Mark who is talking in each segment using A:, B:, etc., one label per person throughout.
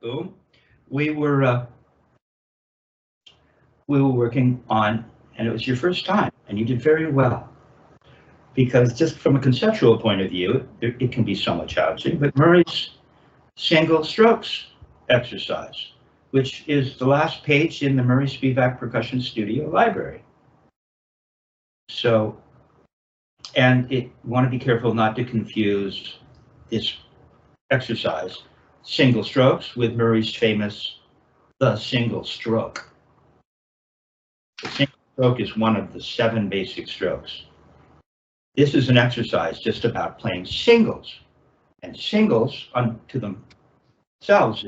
A: boom. We were we were working on, and it was your first time, and you did very well. Because just from a conceptual point of view, it can be somewhat challenging, but Murray's single strokes exercise, which is the last page in the Murray Spivak Percussion Studio library. So, and you want to be careful not to confuse this exercise, single strokes, with Murray's famous the single stroke. The single stroke is one of the 7 basic strokes. This is an exercise just about playing singles, and singles unto themselves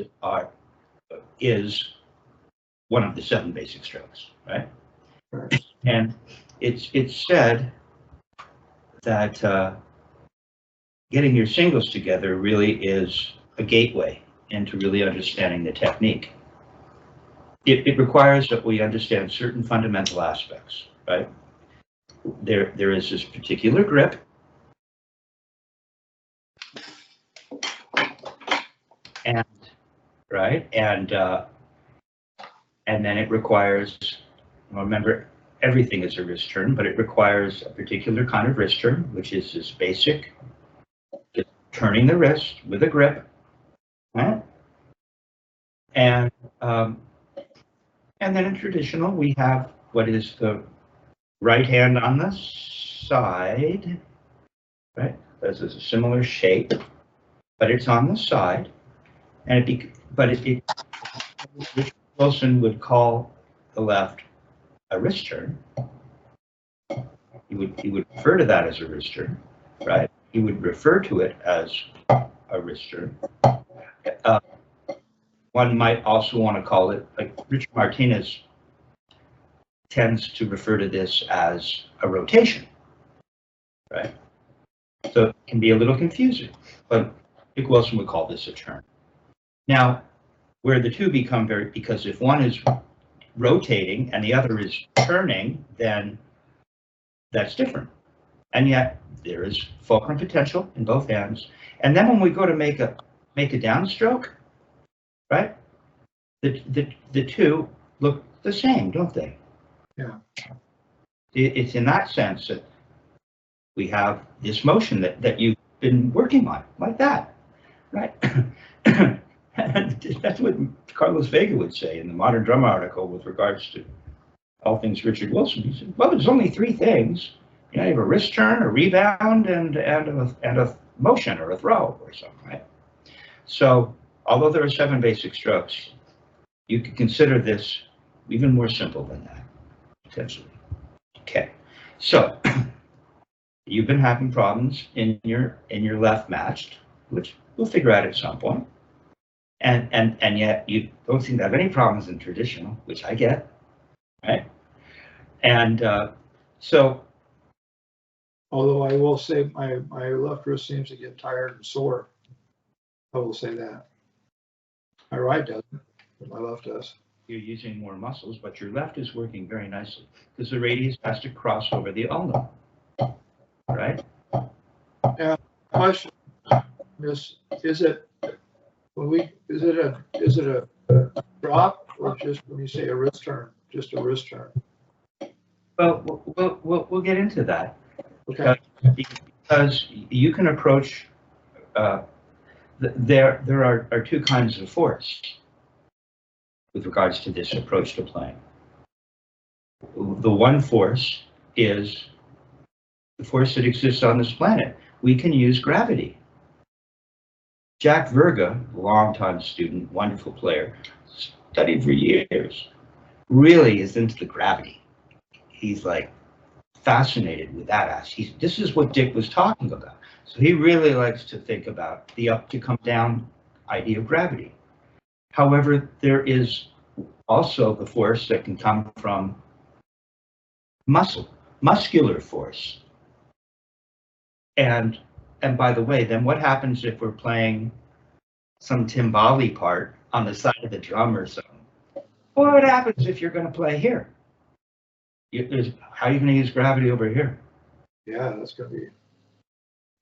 A: is one of the 7 basic strokes, right? And it's said that getting your singles together really is a gateway into really understanding the technique. It requires that we understand certain fundamental aspects, right? There is this particular grip, and right, and then it requires, remember, everything is a wrist turn, but it requires a particular kind of wrist turn, which is this basic, just turning the wrist with a grip, right? And then in traditional, we have what is the right hand on the side, right? This is a similar shape, but it's on the side, and Richard Wilson would call the left a wrist turn. He would refer to that as a wrist turn, right? He would refer to it as a wrist turn. One might also want to call it, like Richard Martinez tends to refer to this as a rotation, right? So it can be a little confusing, but Dick Wilson would call this a turn. Now, where the two become because if one is rotating and the other is turning, then that's different. And yet there is fulcrum potential in both hands. And then when we go to make a downstroke, right? The two look the same, don't they?
B: Yeah.
A: It's in that sense that we have this motion that you've been working on, like that, right? And that's what Carlos Vega would say in the Modern Drum article with regards to all things Richard Wilson. He said, well, there's only 3 things. You know, you have a wrist turn, a rebound, and a motion or a throw or something, right? So, although there are 7 basic strokes, you could consider this even more simple than that, potentially. Okay, so you've been having problems in your left matched, which we'll figure out at some point. And yet you don't seem to have any problems in traditional, which I get, right? And so,
B: although I will say my left wrist seems to get tired and sore. I will say that. My right doesn't, but my left does.
A: you're using more muscles, but your left is working very nicely because the radius has to cross over the ulna, right?
B: Yeah. Question is it a drop or just when you say a wrist turn, just a wrist turn?
A: Well, we'll get into that.
B: Okay.
A: Because you can approach. There are 2 kinds of force with regards to this approach to playing. The one force is the force that exists on this planet. We can use gravity. Jack Verga, longtime student, wonderful player, studied for years, really is into the gravity. He's like fascinated with that. This is what Dick was talking about. So he really likes to think about the up to come down idea of gravity. However, there is also the force that can come from muscular force. And by the way, then what happens if we're playing some timbali part on the side of the drum or something? Well, what happens if you're going to play here? How are you going to use gravity over here?
B: Yeah, that's going to be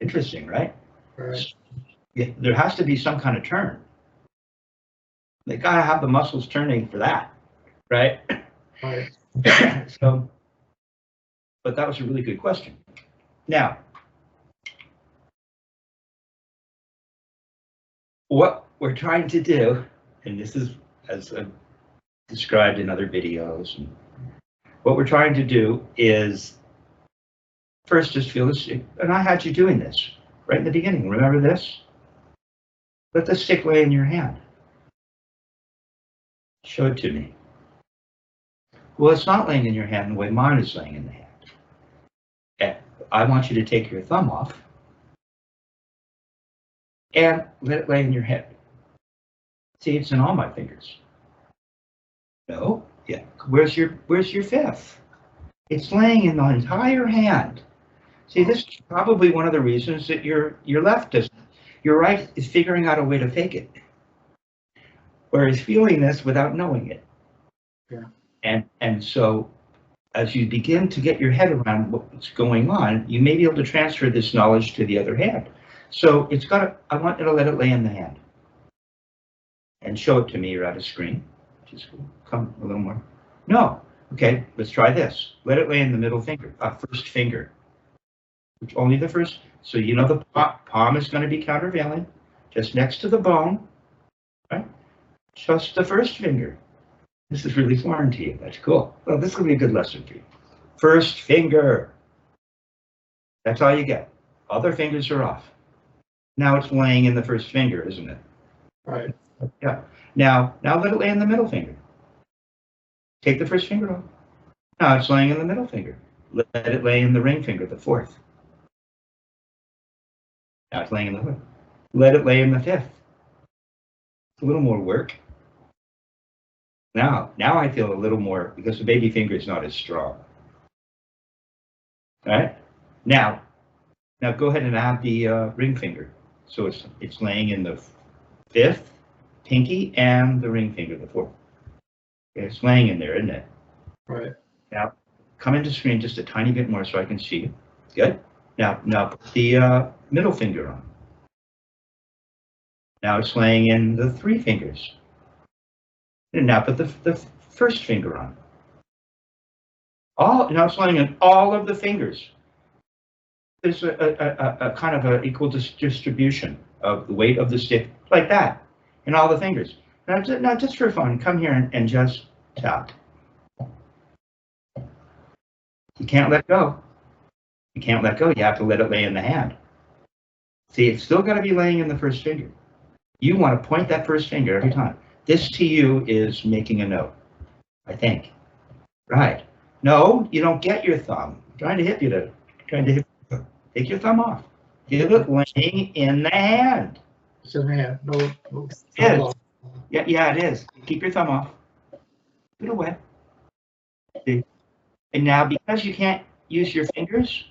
A: interesting, right?
B: Right.
A: Yeah, there has to be some kind of turn. They gotta have the muscles turning for that, right?
B: Right.
A: So, but that was a really good question. Now, what we're trying to do, and this is as I've described in other videos, and what we're trying to do is first just feel this, and I had you doing this right in the beginning. Remember this? Let the stick lay in your hand. Show it to me. Well, it's not laying in your hand the way mine is laying in the hand. Okay. I want you to take your thumb off and let it lay in your head. See, it's in all my fingers. No, yeah. Where's your fifth? It's laying in the entire hand. See, this is probably one of the reasons that your left doesn't. Your right is figuring out a way to fake it, whereas feeling this without knowing it.
B: Yeah.
A: And so, as you begin to get your head around what's going on, you may be able to transfer this knowledge to the other hand. So it's got to. I want you to let it lay in the hand, and show it to me. You're at a screen. Just come a little more. No. Okay. Let's try this. Let it lay in the middle finger, first finger. Which only the first, so you know the palm is going to be countervailing, just next to the bone, right? Just the first finger. This is really foreign to you. That's cool. Well, this will be a good lesson for you. First finger. That's all you get. Other fingers are off. Now it's laying in the first finger, isn't it?
B: Right.
A: Yeah. Now let it lay in the middle finger. Take the first finger off. Now it's laying in the middle finger. Let it lay in the ring finger, the fourth. Now it's laying in the hood. Let it lay in the fifth. It's a little more work. Now I feel a little more, because the baby finger is not as strong. All right? Now go ahead and add the ring finger. So it's laying in the fifth, pinky, and the ring finger, the fourth. Okay, it's laying in there, isn't it?
B: Right.
A: Now, come into screen just a tiny bit more so I can see you. Good. Now put the middle finger on. Now it's laying in the three fingers. And now put the first finger on. Now it's laying in all of the fingers. There's a kind of an equal distribution of the weight of the stick, like that, in all the fingers. Now just for fun, come here and just tap. You can't let go. You can't let go. You have to let it lay in the hand. See, it's still got to be laying in the first finger. You want to point that first finger every time. This to you is making a note, I think. Right. No, you don't get your thumb. I'm trying to hit you. Take your thumb off. Get it laying in the hand.
B: It's in the hand. No.
A: It is. Yeah, it is. Keep your thumb off. Put it away. See? And now, because you can't use your fingers,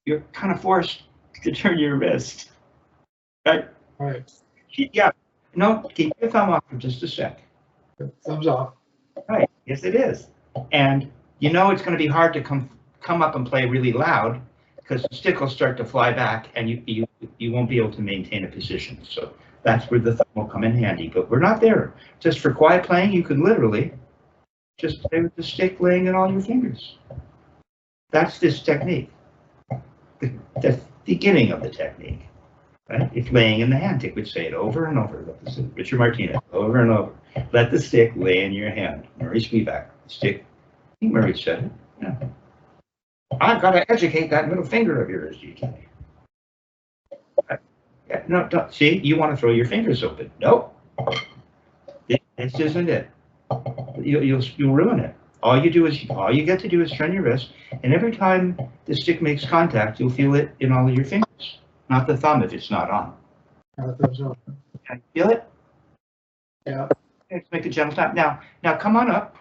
A: you're kind of forced to turn your wrist. Right?
B: Right.
A: Yeah. No, keep your thumb off for just a sec.
B: Thumbs off.
A: Right. Yes, it is. And you know it's going to be hard to come up and play really loud, because the stick will start to fly back and you won't be able to maintain a position. So that's where the thumb will come in handy. But we're not there. Just for quiet playing, you could literally just play with the stick laying in all your fingers. That's this technique. The beginning of the technique. Right? It's laying in the hand. Dick would say it over and over. Richard Martinez, over and over. Let the stick lay in your hand. Murray Spivak, stick. I think Murray said it. Yeah. I've got to educate that middle finger of yours, GK. Yeah, no, don't. See, you want to throw your fingers open. Nope. This isn't it. You'll ruin it. All you get to do is turn your wrist, and every time the stick makes contact, you'll feel it in all of your fingers, not the thumb if it's not on.
B: Thumbs off.
A: Can you feel it?
B: Yeah.
A: Let's make a gentle tap. Now come on up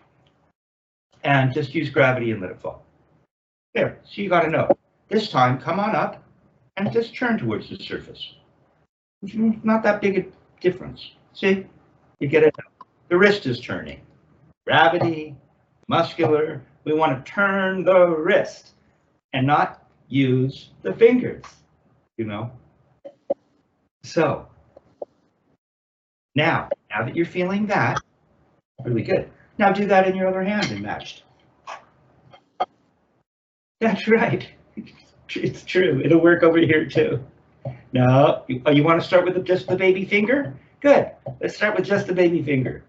A: and just use gravity and let it fall. There, so you got to know. This time, come on up and just turn towards the surface. It's not that big a difference. See, you get it. The wrist is turning. Gravity, muscular. We want to turn the wrist and not use the fingers, you know. So Now that you're feeling that, really good. Now do that in your other hand and matched. That's right. It's true. It'll work over here too. No, you want to start with just the baby finger? Good. Let's start with just the baby finger.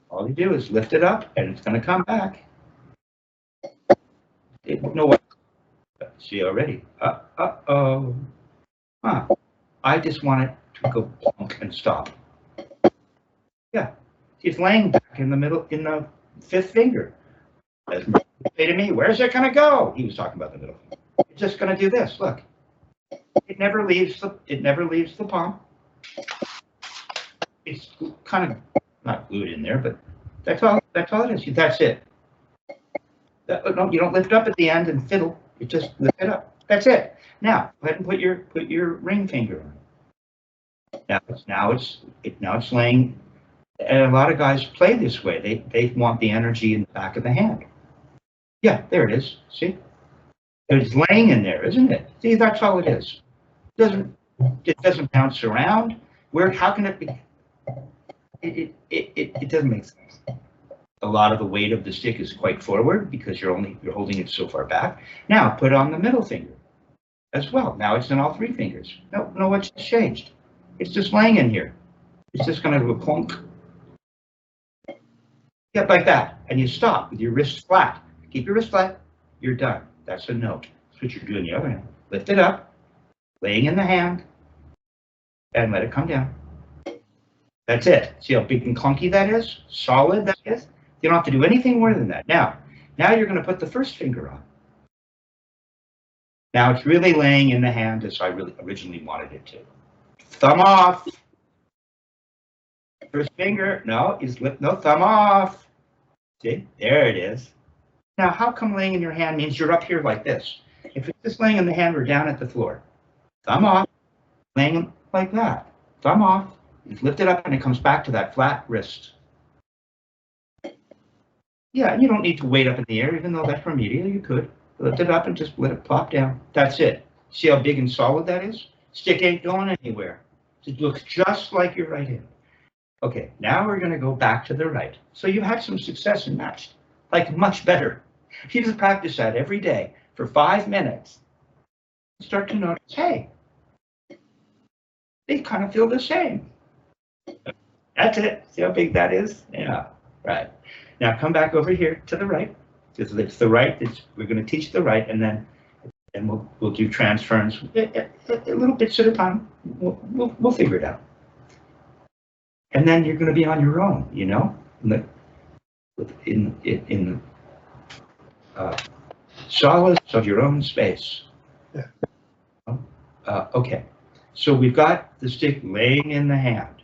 A: All you do is lift it up and it's going to come back. No what? See already. Uh-oh. Huh. I just want it to go plunk and stop. Yeah. It's laying back in the middle, in the fifth finger. As Murphy say to me, where's it going to go? He was talking about the middle finger. It's just going to do this. Look. It never leaves the palm. It's kind of not glued in there, but that's all it is. That's it. No, you don't lift up at the end and fiddle. You just lift it up. That's it. Now, go ahead and put your ring finger on. Now it's laying. And a lot of guys play this way. They want the energy in the back of the hand. Yeah, there it is. See, it's laying in there, isn't it? See, that's all it is. It doesn't bounce around. How can it be? It doesn't make sense. A lot of the weight of the stick is quite forward because you're holding it so far back. Now put on the middle finger as well. Now it's in all three fingers. No, what's changed? It's just laying in here. It's just going to do a plunk. Yeah, like that. And you stop with your wrist flat. Keep your wrist flat. You're done. That's a note. That's what you're doing the other hand. Lift it up, laying in the hand, and let it come down. That's it. See how big and clunky that is? Solid that is? You don't have to do anything more than that. Now you're going to put the first finger on. Now it's really laying in the hand as I really originally wanted it to. Thumb off. First finger, no, thumb off. See, there it is. Now, how come laying in your hand means you're up here like this? If it's just laying in the hand, we're down at the floor. Thumb off, laying like that. Thumb off, you lift it up and it comes back to that flat wrist. Yeah, and you don't need to weight up in the air, even though that's remedial, you could. Lift it up and just let it plop down. That's it. See how big and solid that is? Stick ain't going anywhere. It looks just like your right hand. Okay, now we're going to go back to the right. So you've had some success in matched, like much better. If you just practice that every day for 5 minutes, start to notice, hey, they kind of feel the same. That's it. See how big that is? Yeah, right. Now come back over here to the right. It's the right. We're going to teach the right, and then we'll do transference a little bits at a time. We'll figure it out. And then you're going to be on your own, you know, in the solace of your own space.
B: Yeah.
A: Okay, so we've got the stick laying in the hand.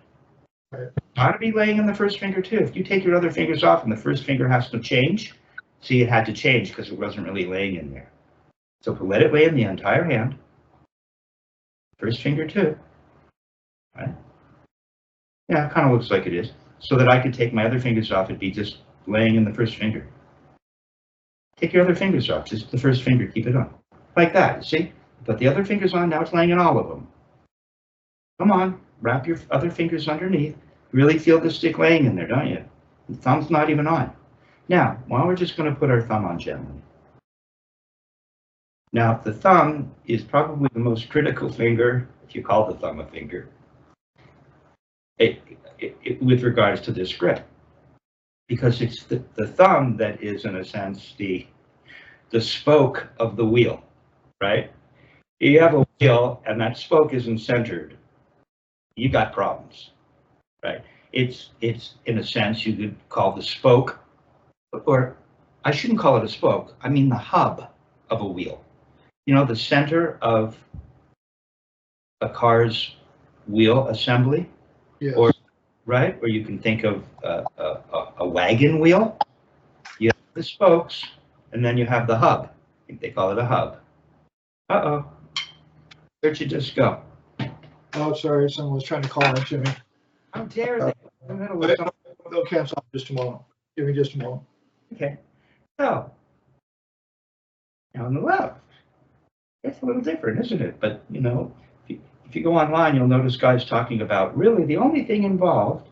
B: Right.
A: Ought to be laying in the first finger too. If you take your other fingers off and the first finger has to change, see, it had to change because it wasn't really laying in there. So if we let it lay in the entire hand, first finger too, right? Yeah, it kind of looks like it is. So that I could take my other fingers off, it'd be just laying in the first finger. Take your other fingers off, just the first finger, keep it on. Like that, see? Put the other fingers on, now it's laying in all of them. Come on, wrap your other fingers underneath. Really feel the stick laying in there, don't you? The thumb's not even on. Now, we're just going to put our thumb on gently. Now, the thumb is probably the most critical finger, if you call the thumb a finger, with regards to this grip, because it's the thumb that is, in a sense, the spoke of the wheel, right? You have a wheel and that spoke isn't centered, you got problems, right? It's in a sense you could call the spoke, or I shouldn't call it a spoke, I mean the hub of a wheel. You know, the center of a car's wheel assembly.
B: Yes.
A: Or right, or you can think of a wagon wheel. You have the spokes, and then you have the hub. I think they call it a hub. Uh-oh. Where'd you just go?
B: Oh, sorry, someone was trying to call into me.
A: How dare they?
B: They'll cancel out just a moment. Give me just a moment.
A: Okay. So, now on the left. It's a little different, isn't it? But, you know, if if you go online, you'll notice guys talking about really the only thing involved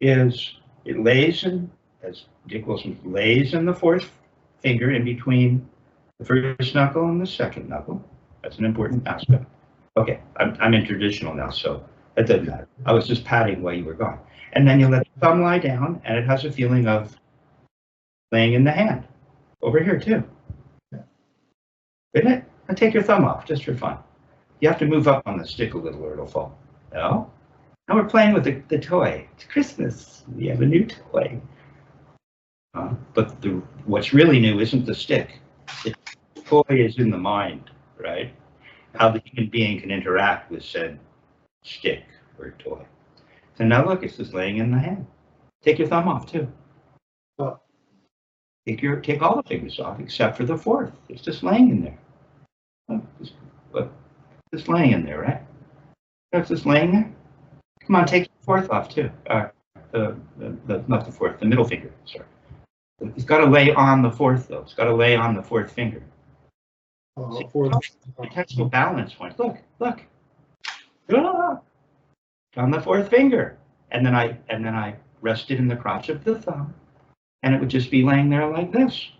A: is it lays in, as Dick Wilson lays in the fourth finger in between the first knuckle and the second knuckle. That's an important aspect. Okay, I'm in traditional now, so that doesn't matter. I was just patting while you were gone. And then you let the thumb lie down, and it has a feeling of laying in the hand. Over here, too. Isn't it? Now take your thumb off, just for fun. You have to move up on the stick a little or it'll fall. No? Now we're playing with the toy. It's Christmas. We have a new toy. But what's really new isn't the stick. The toy is in the mind, right? How the human being can interact with said stick or toy. So now look, it's just laying in the hand. Take your thumb off too.
B: Oh.
A: Take all the fingers off except for the fourth. It's just laying in there. Just laying in there, right? It's just laying there. Come on, take the fourth off too. Not the fourth, the middle finger. Sorry. It's got to lay on the fourth though. It's got to lay on the fourth finger. See, potential balance points. Look. Ah, on the fourth finger, and then I rest it in the crotch of the thumb, and it would just be laying there like this.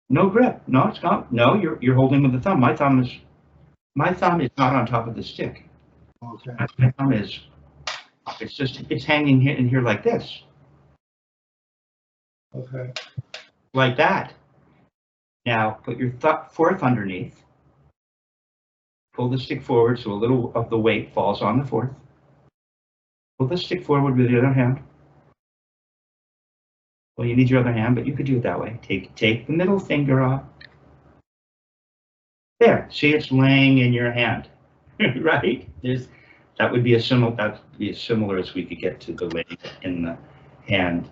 A: No grip. No, it's not. No, you're holding with the thumb. My thumb is not on top of the stick.
B: Okay.
A: My thumb is. It's hanging here in here like this.
B: Okay.
A: Like that. Now put your fourth underneath. Pull the stick forward so a little of the weight falls on the fourth. Pull the stick forward with the other hand. Well, you need your other hand, but you could do it that way. Take the middle finger off. There. See, it's laying in your hand, right? That would be as similar as we could get to the laying in the hand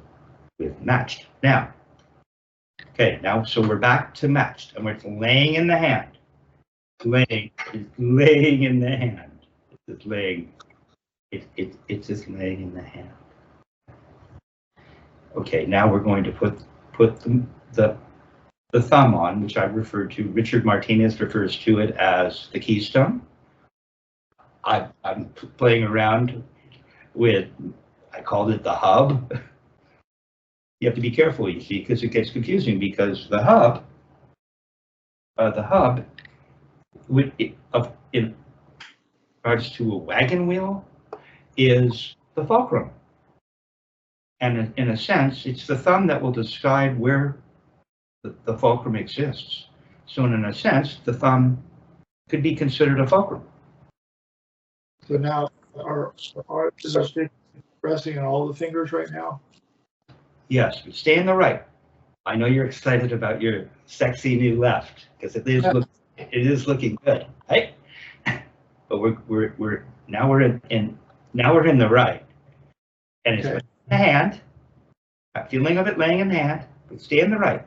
A: with matched. Now, okay, so we're back to matched, and we're laying in the hand. Laying in the hand. It's just laying. It's just laying in the hand. Okay, now we're going to put the thumb on, which I referred to. Richard Martinez refers to it as the keystone. I'm playing around with, I called it the hub. You have to be careful, you see, because it gets confusing, because the hub, in regards to a wagon wheel, is the fulcrum. And in a sense, it's the thumb that will decide where the fulcrum exists. So in a sense, the thumb could be considered a fulcrum.
B: So now, is our stick resting on all the fingers right now?
A: Yes, but stay in the right. I know you're excited about your sexy new left, because it is looking good, right? But now we're in the right, and it's in the hand. That feeling of it laying in the hand, but stay in the right,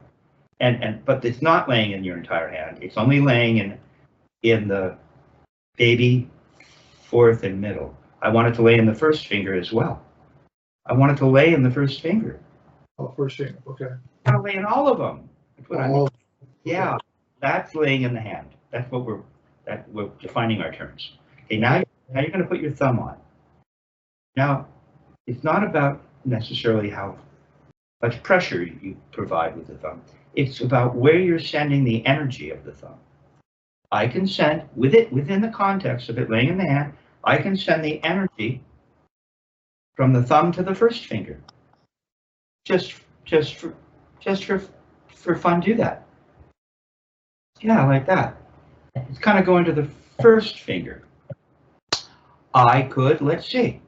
A: but it's not laying in your entire hand. It's only laying in the baby fourth and middle. I want it to lay in the first finger as well. I want it to lay in the first finger.
B: Oh, first finger. Okay.
A: I want to lay in all of them. That's what I mean.
B: Okay.
A: Yeah, that's laying in the hand. That's what we're defining our terms. Okay, now you're going to put your thumb on. Now, it's not about necessarily how much pressure you provide with the thumb. It's about where you're sending the energy of the thumb. I can send, within the context of it laying in the hand, I can send the energy from the thumb to the first finger. Just for fun, do that. Yeah, like that. It's kind of going to the first finger. I could, let's see.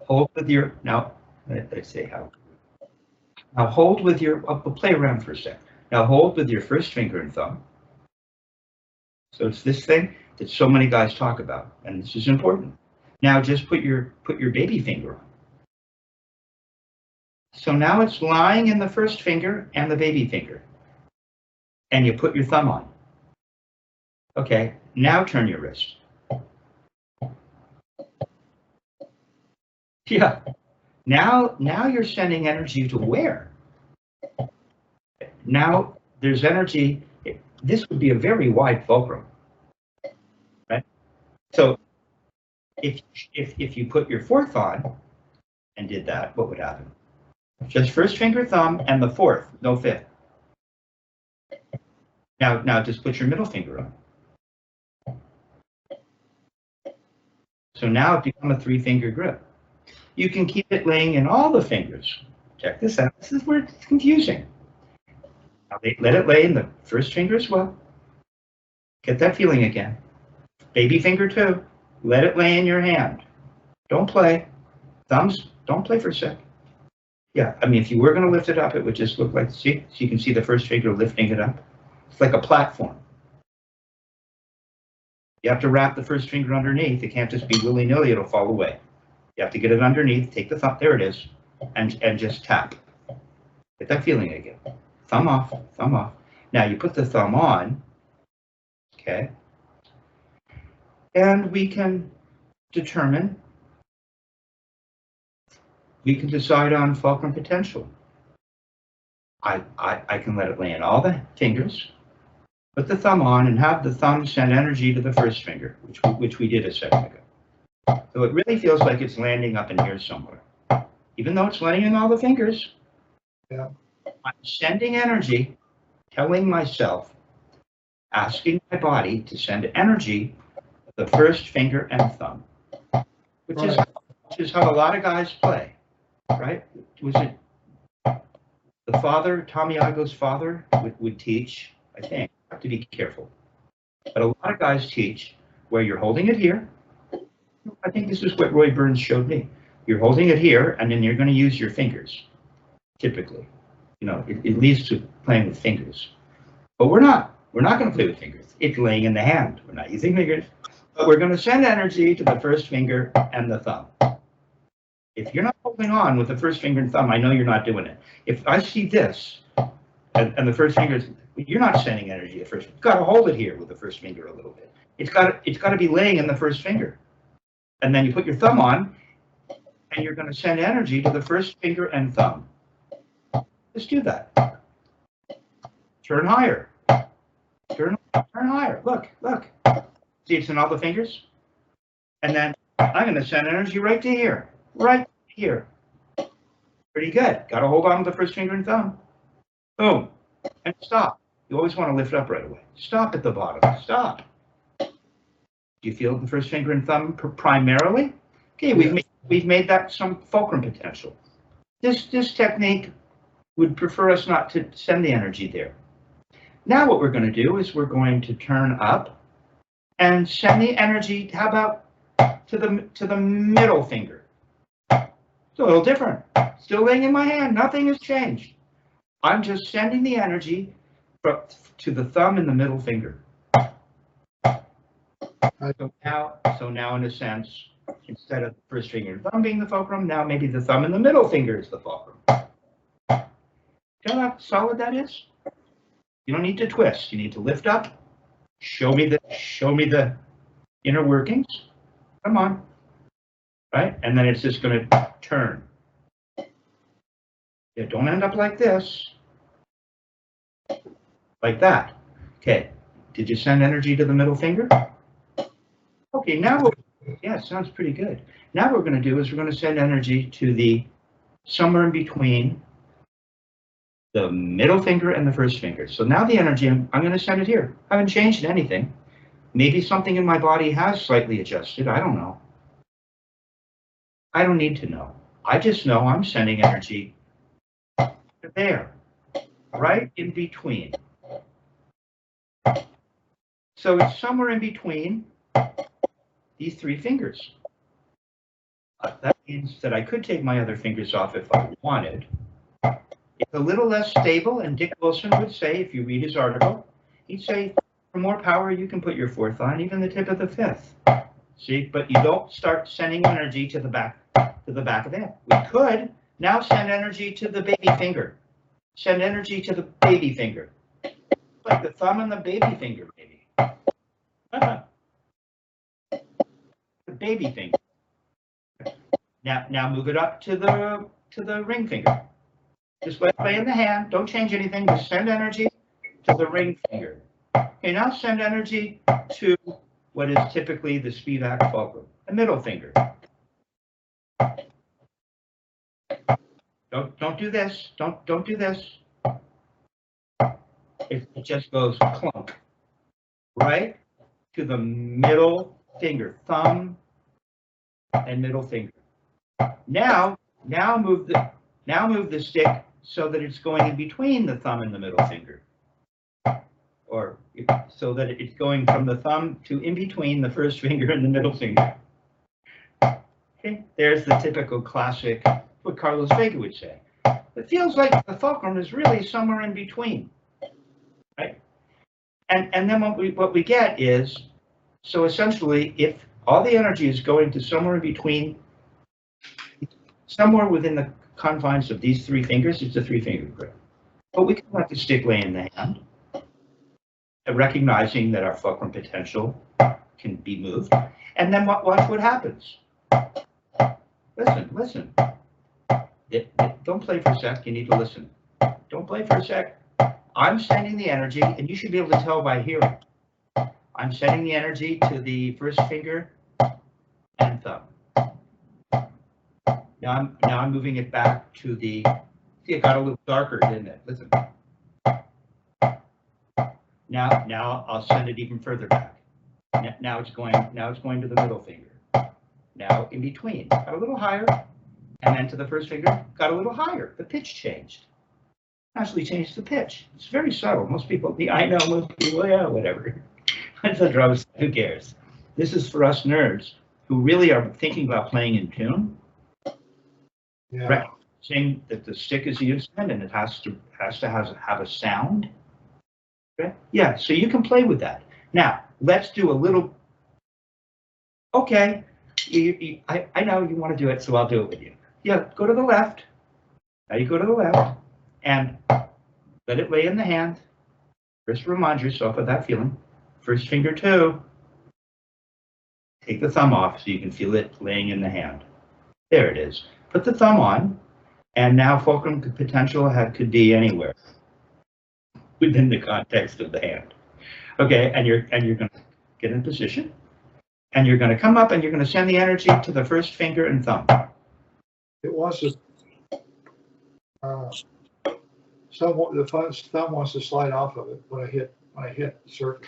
A: Hold with your, now, let's say how. Now hold with your, I'll play around for a sec. Now hold with your first finger and thumb. So it's this thing that so many guys talk about, and this is important. Now just put your baby finger on. So now it's lying in the first finger and the baby finger. And you put your thumb on. Okay, now turn your wrist. Yeah. Now you're sending energy to where? Now there's energy. This would be a very wide fulcrum, right? So if you put your fourth on and did that, what would happen? Just first finger, thumb, and the fourth, no fifth. Now just put your middle finger on. So now it becomes a 3-finger grip. You can keep it laying in all the fingers. Check this out. This is where it's confusing. Now let it lay in the first finger as well. Get that feeling again. Baby finger too. Let it lay in your hand. Don't play. Thumbs, don't play for a sec. Yeah, I mean, if you were going to lift it up, it would just look like, see? So you can see the first finger lifting it up. It's like a platform. You have to wrap the first finger underneath. It can't just be willy-nilly, it'll fall away. You have to get it underneath, take the thumb, there it is, and just tap. Get that feeling again. Thumb off, thumb off. Now you put the thumb on, okay? And we can determine, we can decide on fulcrum potential. I can let it lay in all the fingers, put the thumb on, and have the thumb send energy to the first finger, which we did a second ago. So it really feels like it's landing up in here somewhere. Even though it's laying in all the fingers,
B: Yeah.
A: I'm sending energy, telling myself, asking my body to send energy to the first finger and thumb, which is how a lot of guys play, right? Was it the father, Tommy Igo's father, would teach, I think, you have to be careful. But a lot of guys teach where you're holding it here. I think this is what Roy Burns showed me. You're holding it here, and then you're going to use your fingers, typically. You know, it leads to playing with fingers. But we're not. We're not going to play with fingers. It's laying in the hand. We're not using fingers. But we're going to send energy to the first finger and the thumb. If you're not holding on with the first finger and thumb, I know you're not doing it. If I see this, and the first finger is, you're not sending energy at first. You've got to hold it here with the first finger a little bit. It's got to be laying in the first finger. And then you put your thumb on, and you're going to send energy to the first finger and thumb. Just do that. Turn higher. Turn higher. Look. See, it's in all the fingers? And then I'm going to send energy right to here. Right here. Pretty good. Got to hold on to the first finger and thumb. Boom. And stop. You always want to lift up right away. Stop at the bottom. Stop. Do you feel the first finger and thumb primarily? Okay, we've made that some fulcrum potential. This technique would prefer us not to send the energy there. Now what we're going to do is we're going to turn up and send the energy, how about to the middle finger? It's a little different. Still laying in my hand, nothing has changed. I'm just sending the energy to the thumb and the middle finger. So now in a sense, instead of the first finger and thumb being the fulcrum, now maybe the thumb and the middle finger is the fulcrum. You know how solid that is? You don't need to twist. You need to lift up. Show me the inner workings. Come on. Right? And then it's just going to turn. Yeah, don't end up like this. Like that. Okay. Did you send energy to the middle finger? Okay, now yeah, it sounds pretty good. Now what we're going to do is we're going to send energy to somewhere in between the middle finger and the first finger. So now the energy, I'm going to send it here. I haven't changed anything. Maybe something in my body has slightly adjusted. I don't know. I don't need to know. I just know I'm sending energy there, right in between. So it's somewhere in between these three fingers. That means that I could take my other fingers off if I wanted. It's a little less stable, and Dick Wilson would say, if you read his article, he'd say, for more power, you can put your fourth on, even the tip of the fifth. See, but you don't start sending energy to the back of the hand. We could now send energy to the baby finger. Send energy to the baby finger. Like the thumb and the baby finger, maybe. The baby finger. Now move it up to the ring finger. Just let it play in the hand. Don't change anything. Just send energy to the ring finger. Okay, now send energy to what is typically the Spivak fulcrum, the middle finger. Don't do this. Don't do this. It just goes clunk right to the middle finger, thumb and middle finger. Now move the stick so that it's going in between the thumb and the middle finger, or so that it's going from the thumb to in between the first finger and the middle finger. Okay, there's the typical classic, what Carlos Vega would say. It feels like the fulcrum is really somewhere in between, right? And then what we get is, so essentially, if all the energy is going to somewhere in between, somewhere within the confines of these three fingers, it's a three-finger grip. But we can let the stick lay in the hand, recognizing that our fulcrum potential can be moved. And then watch what happens. Listen. Don't play for a sec. You need to listen. Don't play for a sec. I'm sending the energy, and you should be able to tell by hearing. I'm sending the energy to the first finger and thumb. Now I'm moving it back to the. See, it got a little darker, didn't it? Listen. Now I'll send it even further back. Now it's going to the middle finger. Now in between, got a little higher, and then to the first finger, got a little higher. The pitch changed. Actually changed the pitch. It's very subtle. Most people, I know most people, yeah, whatever. It's the drums. Who cares? This is for us nerds who really are thinking about playing in tune.
B: Yeah.
A: Recognizing that the stick is the instrument and it has to have a sound. Okay? Yeah, so you can play with that. Now, let's do a little. Okay, I know you want to do it, so I'll do it with you. Yeah, go to the left. Now you go to the left and let it lay in the hand. First, remind yourself of that feeling. First finger two. Take the thumb off so you can feel it laying in the hand. There it is. Put the thumb on, and now fulcrum potential could be anywhere within the context of the hand. Okay, and you're going to get in position, and you're going to come up and you're going to send the energy to the first finger and thumb.
B: It wants to. The thumb wants to slide off of it when I hit the surface.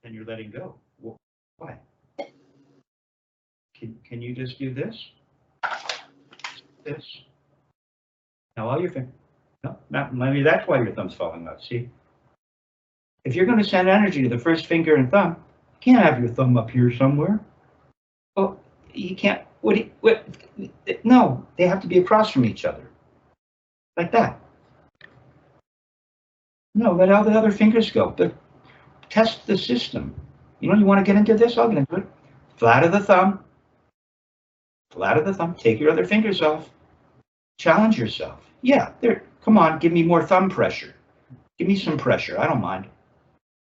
A: Then you're letting go. Why? Can you just do this? This. Now all your fingers. No, maybe that's why your thumb's falling out. See, if you're going to send energy to the first finger and thumb, you can't have your thumb up here somewhere. Oh, you can't. What? No, they have to be across from each other, like that. No, let all the other fingers go. But test the system. You know, you want to get into this? I'll get into it. Flat of the thumb. Flat of the thumb. Take your other fingers off. Challenge yourself. Yeah, there. Come on, give me more thumb pressure. Give me some pressure. I don't mind.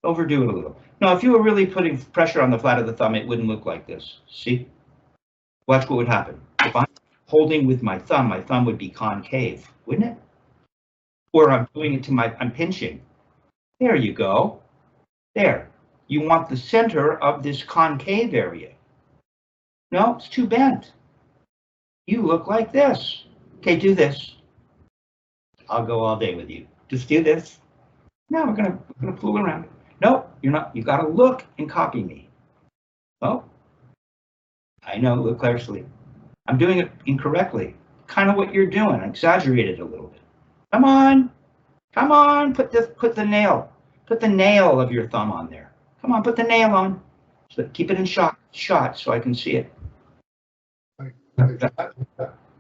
A: Overdo it a little. Now, if you were really putting pressure on the flat of the thumb, it wouldn't look like this. See? Watch what would happen. If I'm holding with my thumb would be concave, wouldn't it? Or I'm doing it to I'm pinching. There you go. There. You want the center of this concave area. No, it's too bent. You look like this. Okay, do this. I'll go all day with you. Just do this. No, we're gonna fool around. No, you're not. You gotta look and copy me. Oh, I know. Look closely. I'm doing it incorrectly. Kind of what you're doing. I exaggerated a little bit. Come on, come on. Put the nail of your thumb on there. Come on, put the nail on. So keep it in shot so I can see it.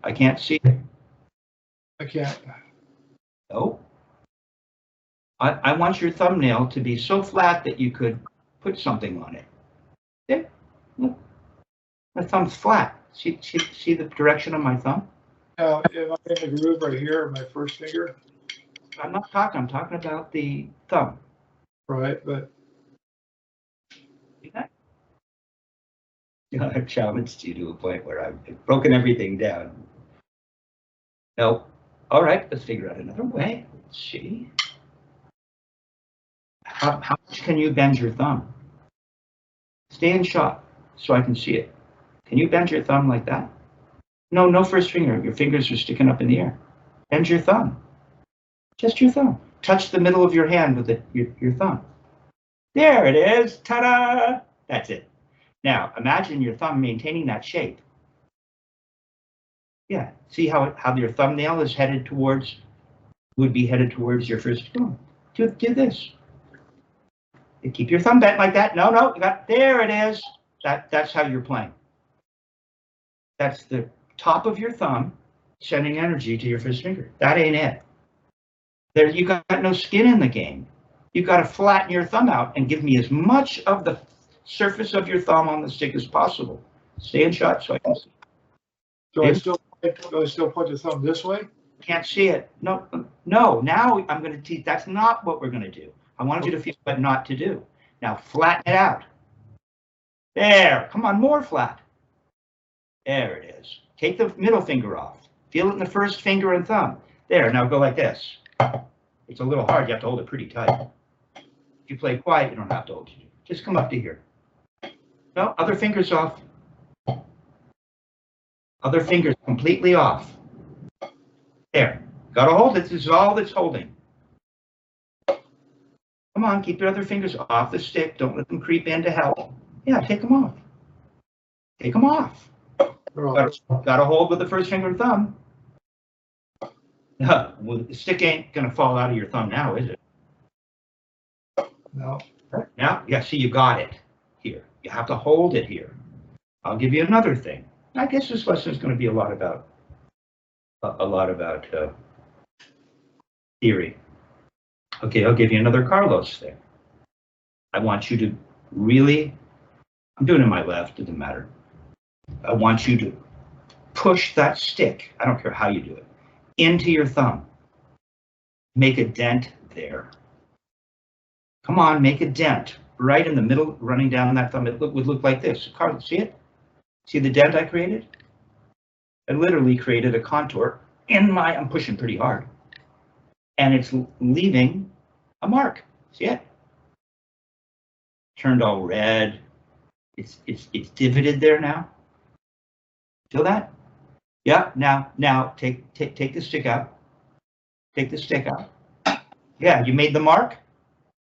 A: I can't see it.
B: I can't.
A: No. I want your thumbnail to be so flat that you could put something on it. There. Look. My thumb's flat. See the direction of my thumb?
B: Now, am I in the groove right here, my first finger?
A: I'm talking about the thumb.
B: Right, but.
A: See that? I've challenged you to a point where I've broken everything down. No, All right, let's figure out another way. Let's see. How much can you bend your thumb? Stay in shot so I can see it. Can you bend your thumb like that? No, no first finger. Your fingers are sticking up in the air. Bend your thumb. Just your thumb. Touch the middle of your hand with your thumb. There it is. Ta-da! That's it. Now, imagine your thumb maintaining that shape. Yeah, see how your thumbnail is headed towards, would be headed towards your first thumb. Do this. You keep your thumb bent like that. No, there it is. That's how you're playing. That's the top of your thumb sending energy to your first finger. That ain't it. There, you got no skin in the game. You got to flatten your thumb out and give me as much of the surface of your thumb on the stick as possible. Stay in shot so I can see.
B: Do I still put the thumb this way?
A: Can't see it. No. Now I'm going to teach. That's not what we're going to do. I wanted you to feel what not to do. Now flatten it out. There. Come on, more flat. There it is. Take the middle finger off. Feel it in the first finger and thumb. There. Now go like this. It's a little hard. You have to hold it pretty tight. If you play quiet, you don't have to hold it. Just come up to here. No, other fingers off. Other fingers completely off. There. Got to hold it. This is all that's holding. Come on, keep your other fingers off the stick. Don't let them creep in to help. Yeah, take them off. Take them off. Got to hold with the first finger and thumb. Well, the stick ain't going to fall out of your thumb now, is it?
B: No.
A: Now, yeah, see, you got it here. You have to hold it here. I'll give you another thing. I guess this lesson is going to be a lot about theory. Okay, I'll give you another Carlos thing. I want you to really, I'm doing it in my left, doesn't matter. I want you to push that stick, I don't care how you do it, into your thumb. Make a dent there. Come on, make a dent right in the middle, running down that thumb. It would look like this. Carlos, see it? See the dent I created? I literally created a contour in my, I'm pushing pretty hard, and it's leaving a mark. See it? Turned all red. It's divoted there now. Feel that? Yeah. Now take the stick out. Take the stick out. Yeah, you made the mark.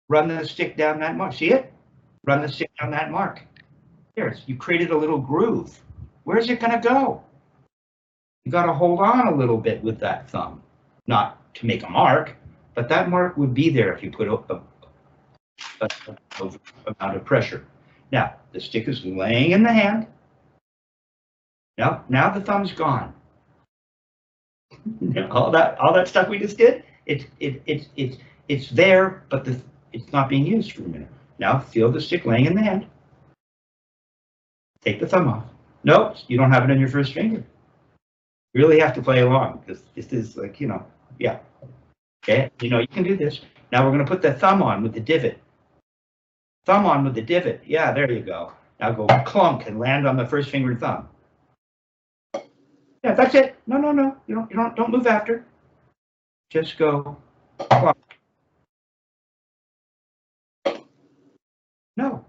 A: Run the stick down that mark. See it? Run the stick down that mark. There, you created a little groove. Where's it going to go? You got to hold on a little bit with that thumb, not to make a mark, but that mark would be there if you put a amount of pressure. Now the stick is laying in the hand. Now the thumb's gone. all that stuff we just did, it's there, but it's not being used for a minute. Now feel the stick laying in the hand. Take the thumb off. Nope, you don't have it on your first finger. You really have to play along because this is like, yeah. Okay, you can do this. Now we're going to put the thumb on with the divot. Thumb on with the divot. Yeah, there you go. Now go clunk and land on the first finger and thumb. Yeah, that's it. No. You don't move after. Just go clunk. No.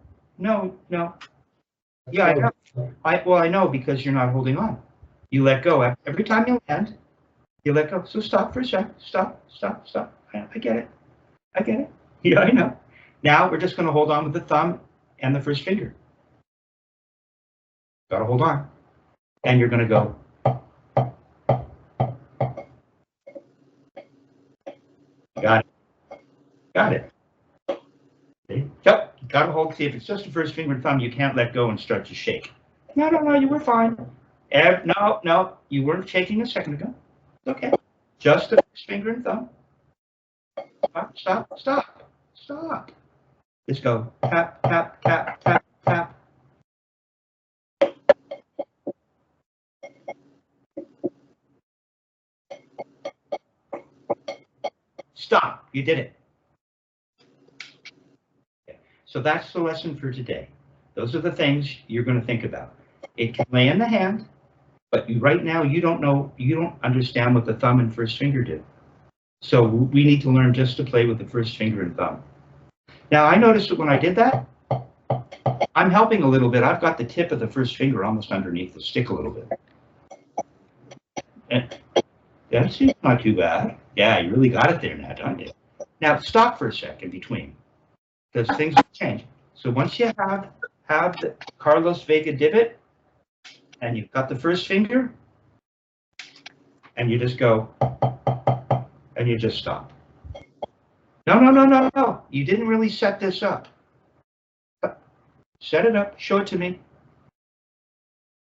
A: Yeah, I know. I know because you're not holding on. You let go. Every time you land, you let go. So stop for a sec. Stop. I get it. Yeah, I know. Now we're just going to hold on with the thumb and the first finger. Got to hold on. And you're going to go. Got it. See? Yep. Got to hold. See, if it's just the first finger and thumb, you can't let go and start to shake. No, you were fine. No, you weren't shaking a second ago. It's okay. Just the first finger and thumb. Stop. Just go tap. Stop. You did it. Okay. So that's the lesson for today. Those are the things you're going to think about. It can lay in the hand. But right now, you don't understand what the thumb and first finger do. So we need to learn just to play with the first finger and thumb. Now, I noticed that when I did that, I'm helping a little bit. I've got the tip of the first finger almost underneath the stick a little bit. And that seems not too bad. Yeah, you really got it there now, don't you? Now, stop for a sec in between, because things change. So once you have the Carlos Vega divot, and you've got the first finger, and you just go, and you just stop. No. You didn't really set this up. Set it up. Show it to me.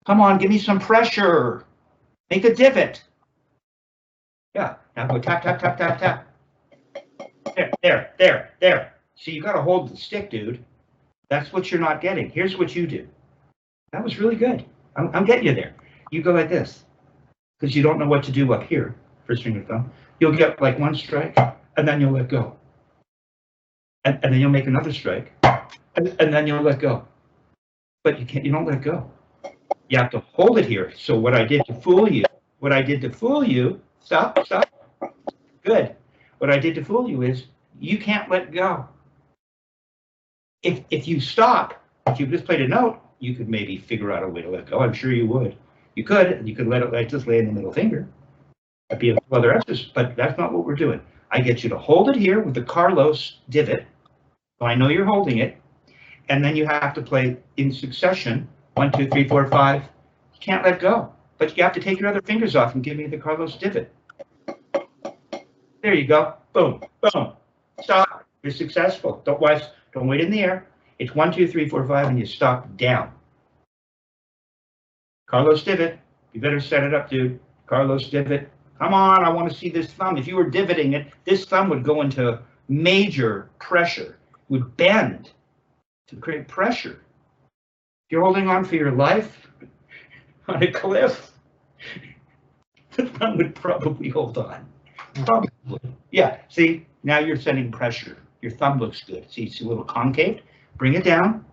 A: Come on, give me some pressure. Make a divot. Yeah. Now go tap, tap, tap, tap, tap. There. See, you got to hold the stick, dude. That's what you're not getting. Here's what you do. That was really good. I'm getting you there. You go like this, because you don't know what to do up here. First finger, thumb. You'll get like one strike, and then you'll let go. And then you'll make another strike, and then you'll let go. But you don't let go. You have to hold it here. So what I did to fool you, stop. Good. What I did to fool you is you can't let go. If you stop, if you just played a note, you could maybe figure out a way to let go. I'm sure you would. You could let it like just lay in the middle finger. That'd be a few other S's, but that's not what we're doing. I get you to hold it here with the Carlos divot. So I know you're holding it. And then you have to play in succession. 1, 2, 3, 4, 5. You can't let go. But you have to take your other fingers off and give me the Carlos divot. There you go. Boom. Boom. Stop. You're successful. Don't wait in the air. It's 1, 2, 3, 4, 5, and you stop down. Carlos divot. You better set it up, dude. Carlos divot. Come on, I want to see this thumb. If you were divoting it, this thumb would go into major pressure, would bend to create pressure. If you're holding on for your life on a cliff, the thumb would probably hold on. Probably. Yeah, see, now you're sending pressure. Your thumb looks good. See, it's a little concave. Bring it down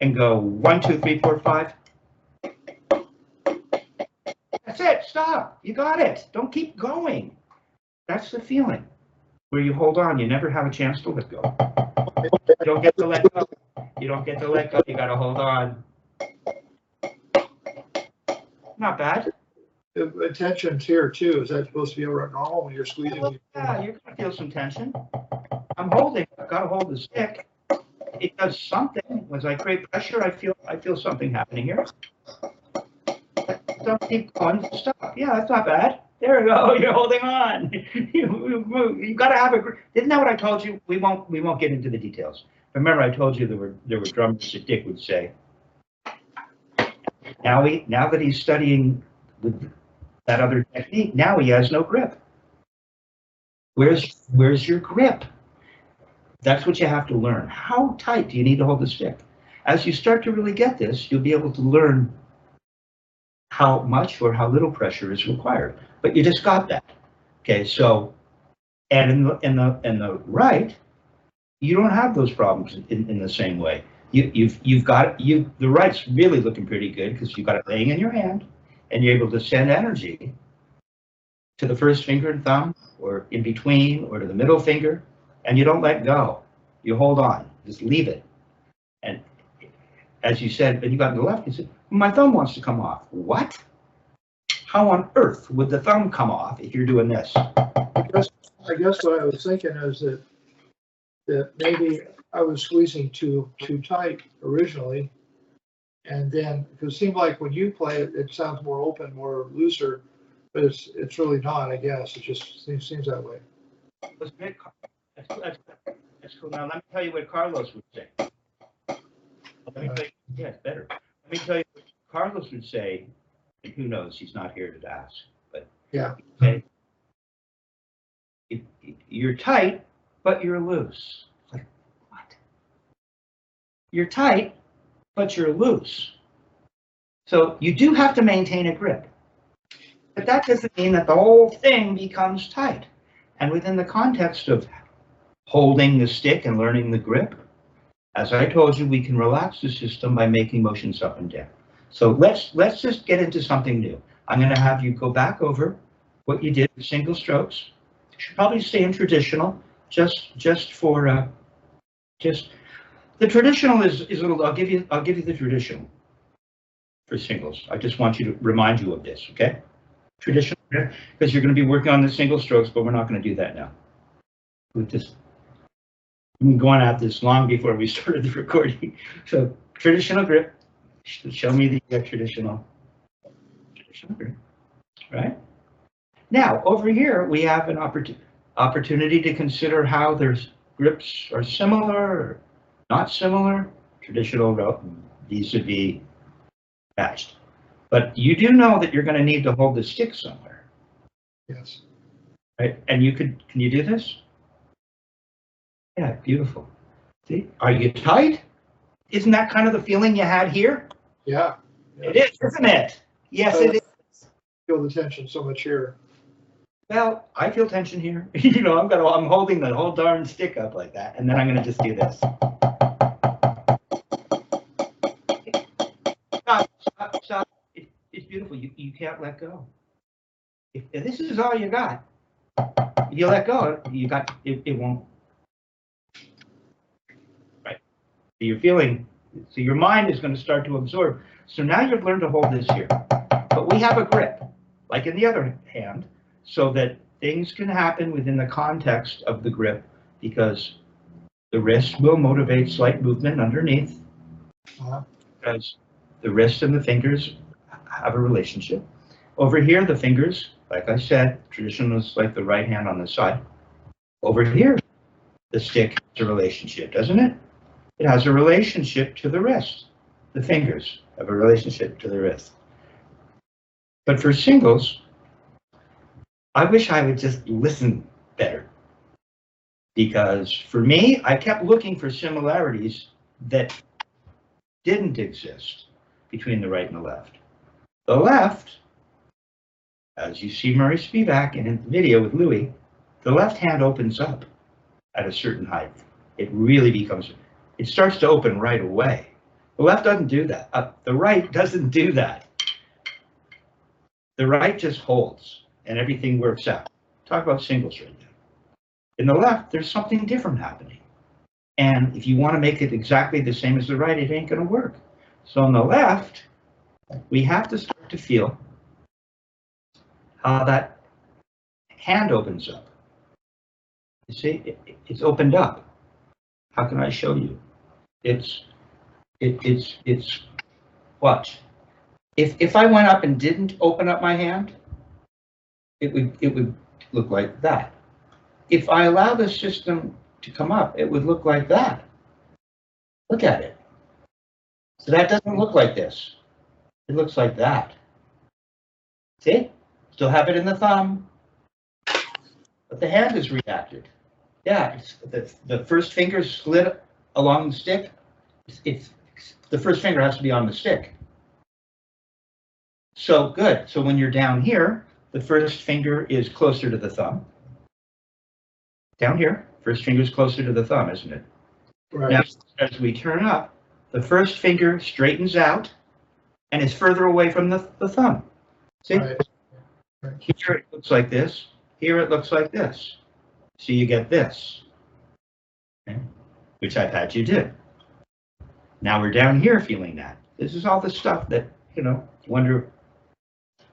A: and go 1, 2, 3, 4, 5. That's it. Stop. You got it. Don't keep going. That's the feeling where you hold on. You never have a chance to let go. You don't get to let go. You don't get to let go. You got to hold on. Not bad.
B: The tension's here too. Is that supposed to be over at normal when you're squeezing?
A: Yeah, you're going to feel some tension. I'm holding. I've got to hold the stick. It does something. As I create pressure, I feel something happening here. Don't keep going. Stop. Yeah, that's not bad. There we go. You're holding on. You got to have a. Isn't that what I told you? We won't get into the details. Remember, I told you there were drummers that Dick would say. Now that he's studying with that other technique, now he has no grip. Where's your grip? That's what you have to learn. How tight do you need to hold the stick? As you start to really get this, you'll be able to learn how much or how little pressure is required. But you just got that. Okay, so and in the right, you don't have those problems in the same way. You've got the right's really looking pretty good because you've got it laying in your hand and you're able to send energy to the first finger and thumb or in between or to the middle finger, and you don't let go. You hold on, just leave it. And as you said, when you got to the left, you said, my thumb wants to come off. What? How on earth would the thumb come off if you're doing this?
B: I guess what I was thinking is that maybe I was squeezing too tight originally, and then because it seemed like when you play it, it sounds more open, more looser, but it's really not. I guess it just seems that way.
A: That's cool. Now let me tell you what Carlos would say. Yeah, it's better. Let me tell you what Carlos would say, and who knows? He's not here to ask, but
B: yeah.
A: Okay. You're tight, but you're loose. Like, what? You're tight, but you're loose. So you do have to maintain a grip. But that doesn't mean that the whole thing becomes tight. And within the context of holding the stick and learning the grip, as I told you, we can relax the system by making motions up and down. So let's just get into something new. I'm going to have you go back over what you did with single strokes. You should probably stay in traditional, just for just the traditional is a little. I'll give you the traditional for singles. I just want you to remind you of this, okay? Traditional, because you're going to be working on the single strokes, but we're not going to do that now. We've been going at this long before we started the recording. So traditional grip. Show me the traditional grip, right? Now, over here, we have an opportunity to consider how their grips are similar or not similar. Traditional vis-a-vis matched. But you do know that you're going to need to hold the stick somewhere.
B: Yes.
A: Right? And can you do this? Yeah, beautiful. See, are you tight? Isn't that kind of the feeling you had here?
B: Yeah.
A: It is, isn't it? Yes, it is.
B: Feel the tension so much here.
A: Well, I feel tension here. You know, I'm holding the whole darn stick up like that, and then I'm going to just do this. Stop. It's beautiful. You can't let go. If this is all you got, if you let go, it won't. Right. So you're feeling. So your mind is going to start to absorb. So now you've learned to hold this here, but we have a grip, like in the other hand, so that things can happen within the context of the grip, because the wrist will motivate slight movement underneath, because the wrist and the fingers have a relationship. Over here, the fingers, like I said, traditional is like the right hand on the side. Over here, the stick has a relationship, doesn't it? It has a relationship to the wrist. The fingers have a relationship to the wrist. But for singles, I wish I would just listen better. Because for me, I kept looking for similarities that didn't exist between the right and the left. The left, as you see Murray Spivak in the video with Louis, the left hand opens up at a certain height. It really becomes, it starts to open right away. The left doesn't do that. The right doesn't do that. The right just holds and everything works out. Talk about singles right now. In the left, there's something different happening. And if you want to make it exactly the same as the right, it ain't going to work. So on the left, we have to start to feel how that hand opens up. You see, it's opened up. How can I show you? It's watch. If I went up and didn't open up my hand, it would look like that. If I allow the system to come up, it would look like that. Look at it. So that doesn't look like this. It looks like that. See? Still have it in the thumb, but the hand has reacted. Yeah, the first finger slid along the stick. The first finger has to be on the stick. So good. So when you're down here, the first finger is closer to the thumb. Down here, first finger is closer to the thumb, isn't it? Right. Now, as we turn up, the first finger straightens out and is further away from the thumb. See? Right. Here it looks like this. Here it looks like this. So you get this, okay? Which I've had you do. Now we're down here feeling that. This is all the stuff that, you know, wonder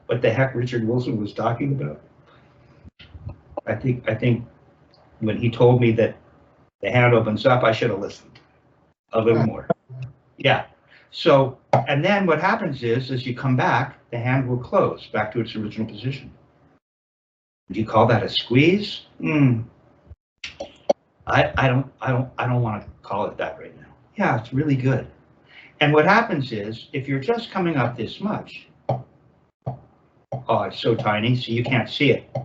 A: what the heck Richard Wilson was talking about. I think when he told me that the hand opens up, I should have listened a little more. Yeah. So, and then what happens is, as you come back, the hand will close back to its original position. Do you call that a squeeze? I don't want to call it that right now. Yeah, it's really good. And what happens is, if you're just coming up this much, oh, it's so tiny, so you can't see it.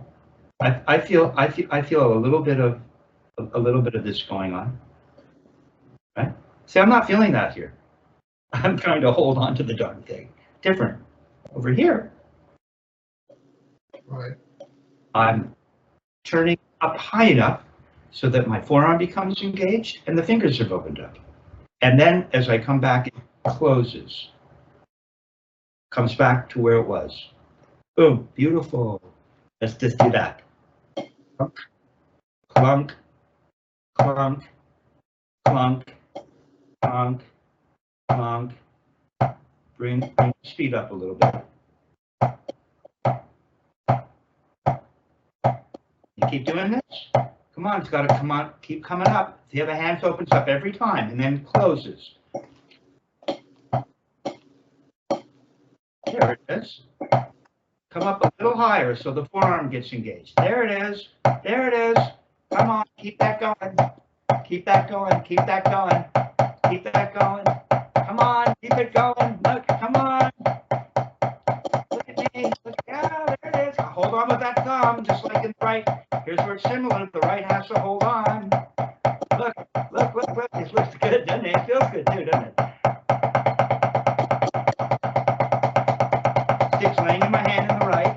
A: I feel a little bit of this going on. Right? See, I'm not feeling that here. I'm trying to hold on to the darn thing. Different. Over here,
B: right.
A: I'm turning up high enough so that my forearm becomes engaged and the fingers have opened up. And then as I come back, it closes. comes back to where it was. Boom, beautiful. Let's just do that. Clunk, clunk, clunk, clunk, clunk. Bring the speed up a little bit. You keep doing this. Come on, it's got to come on, keep coming up. The other hand opens up every time and then closes. There it is. Come up a little higher so the forearm gets engaged. There it is. There it is. Come on, keep that going. Keep that going. Keep that going. Keep that going. Come on, keep it going. Look, come on. Look at me. Look, yeah, there it is. Hold on with that thumb, just like in the right. Here's where it's similar. The right has to hold on. Look, look, look, look. It looks good, doesn't it? It feels good too, doesn't it? Stick's laying in my hand in the right,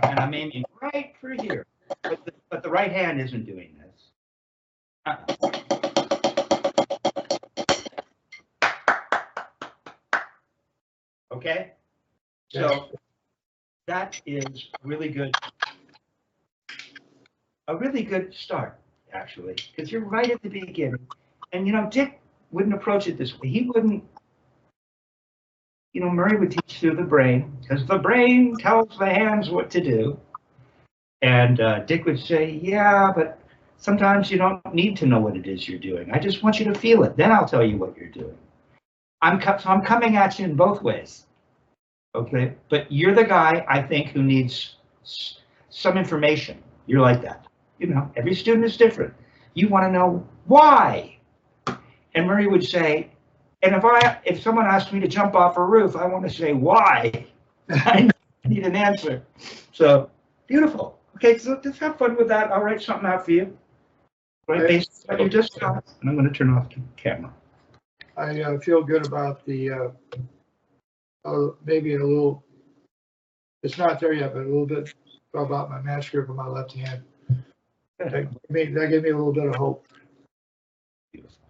A: and I'm aiming right for here. But the right hand isn't doing this. Okay? So that is really good. A really good start, actually, because you're right at the beginning. And, you know, Dick wouldn't approach it this way. He wouldn't, you know, Murray would teach through the brain, because the brain tells the hands what to do. And Dick would say, yeah, but sometimes you don't need to know what it is you're doing. I just want you to feel it. Then I'll tell you what you're doing. So I'm coming at you in both ways. Okay? But you're the guy, I think, who needs some information. You're like that. You know, every student is different. You want to know why. And Murray would say, and if someone asked me to jump off a roof, I want to say why. I need an answer. So beautiful. Okay, so just have fun with that. I'll write something out for you. Right, based on what you just got. And I'm going to turn off the camera.
B: I feel good about the maybe a little. It's not there yet, but a little bit about my match grip on my left hand. That gave me a little bit of hope.
A: Beautiful.